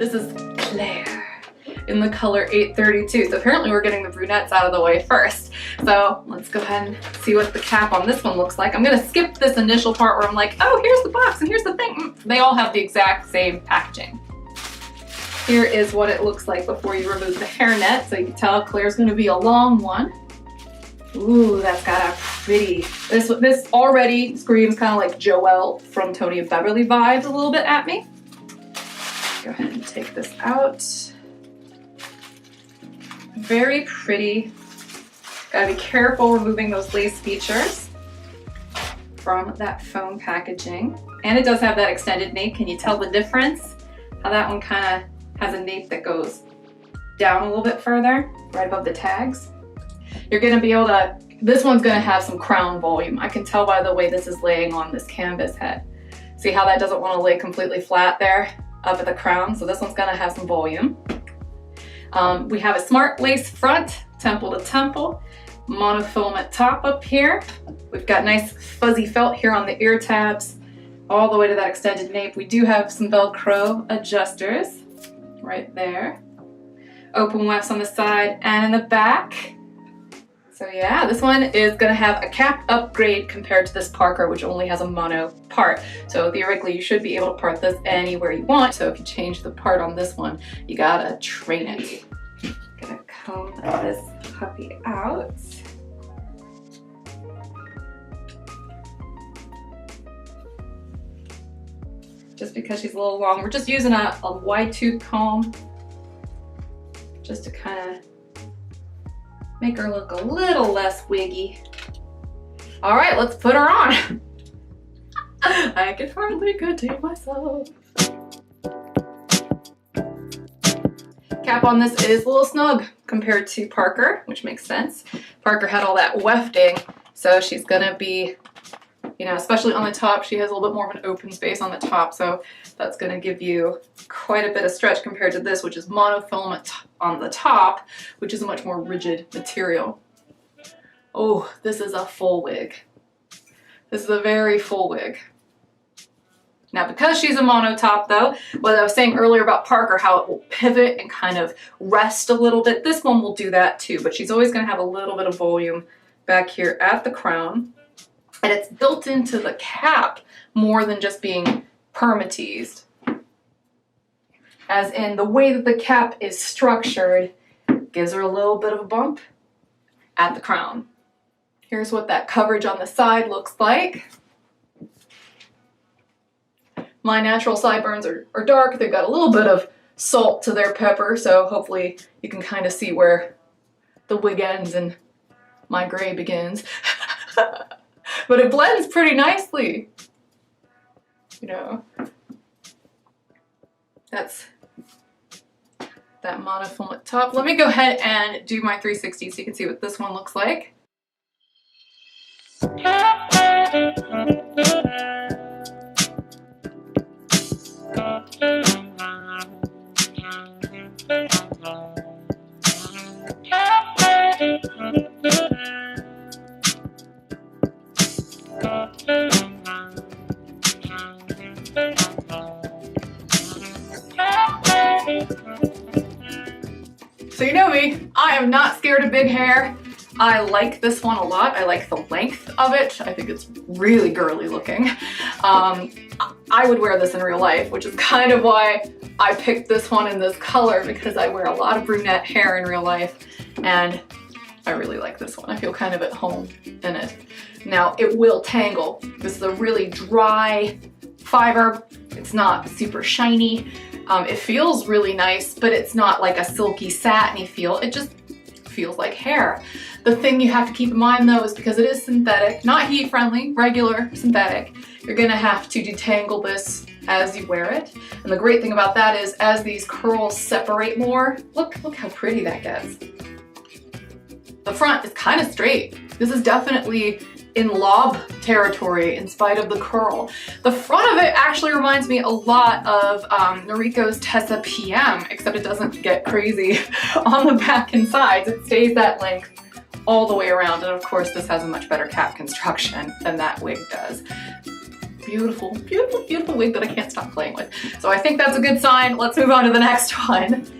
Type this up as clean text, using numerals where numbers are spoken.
This is Clair in the color 832. So apparently we're getting the brunettes out of the way first. So let's go ahead and see what the cap on this one looks like. I'm gonna skip this initial part where I'm like, oh, here's the box and here's the thing. They all have the exact same packaging. Here is what it looks like before you remove the hairnet. So you can tell Clair's gonna be a long one. Ooh, that's got a pretty, this already screams kind of like Joelle from Tony and Beverly vibes a little bit at me. Go ahead and take this out. Very pretty. Gotta be careful removing those lace features from that foam packaging. And it does have that extended nape. Can you tell the difference? How that one kind of has a nape that goes down a little bit further, right above the tags. You're gonna be able to, this one's gonna have some crown volume. I can tell by the way this is laying on this canvas head. See how that doesn't wanna lay completely flat there up at the crown? So this one's gonna have some volume. We have a smart lace front, temple to temple, monofilament top up here. We've got nice fuzzy felt here on the ear tabs, all the way to that extended nape. We do have some Velcro adjusters right there. Open wefts on the side and in the back. So yeah, this one is gonna have a cap upgrade compared to this Parker, which only has a mono part. So theoretically, you should be able to part this anywhere you want. So if you change the part on this one, you gotta train it. Gonna comb this puppy out. Just because she's a little long, we're just using a wide tooth comb just to kind of make her look a little less wiggy. All right, let's put her on. I can hardly contain myself. Cap on this is a little snug compared to Parker, which makes sense. Parker had all that wefting, so she's gonna be, you know, especially on the top, she has a little bit more of an open space on the top, so that's gonna give you quite a bit of stretch compared to this, which is monofilament on the top, which is a much more rigid material. Oh, this is a full wig. This is a very full wig. Now, because she's a mono top though, what I was saying earlier about Parker, how it will pivot and kind of rest a little bit, this one will do that too, but she's always gonna have a little bit of volume back here at the crown. And it's built into the cap more than just being permateased. As in the way that the cap is structured gives her a little bit of a bump at the crown. Here's what that coverage on the side looks like. My natural sideburns are dark. They've got a little bit of salt to their pepper, so hopefully you can kind of see where the wig ends and my gray begins. But it blends pretty nicely. You know, that's that monofilament top. Let me go ahead and do my 360 so you can see what this one looks like. So you know me, I am not scared of big hair. I like this one a lot. I like the length of it. I think it's really girly looking. I would wear this in real life, which is kind of why I picked this one in this color, because I wear a lot of brunette hair in real life and I really like this one. I feel kind of at home in it. Now it will tangle. This is a really dry fiber. It's not super shiny. It feels really nice, but it's not like a silky satiny feel. It just feels like hair. The thing you have to keep in mind though is because it is synthetic, not heat friendly, regular synthetic, you're gonna have to detangle this as you wear it. And the great thing about that is as these curls separate more, look how pretty that gets. The front is kind of straight. This is definitely in lob territory in spite of the curl. The front of it actually reminds me a lot of Noriko's Tessa PM, except it doesn't get crazy on the back and sides. It stays that length all the way around, and of course this has a much better cap construction than that wig does. beautiful, beautiful, beautiful wig that I can't stop playing with. So I think that's a good sign. Let's move on to the next one.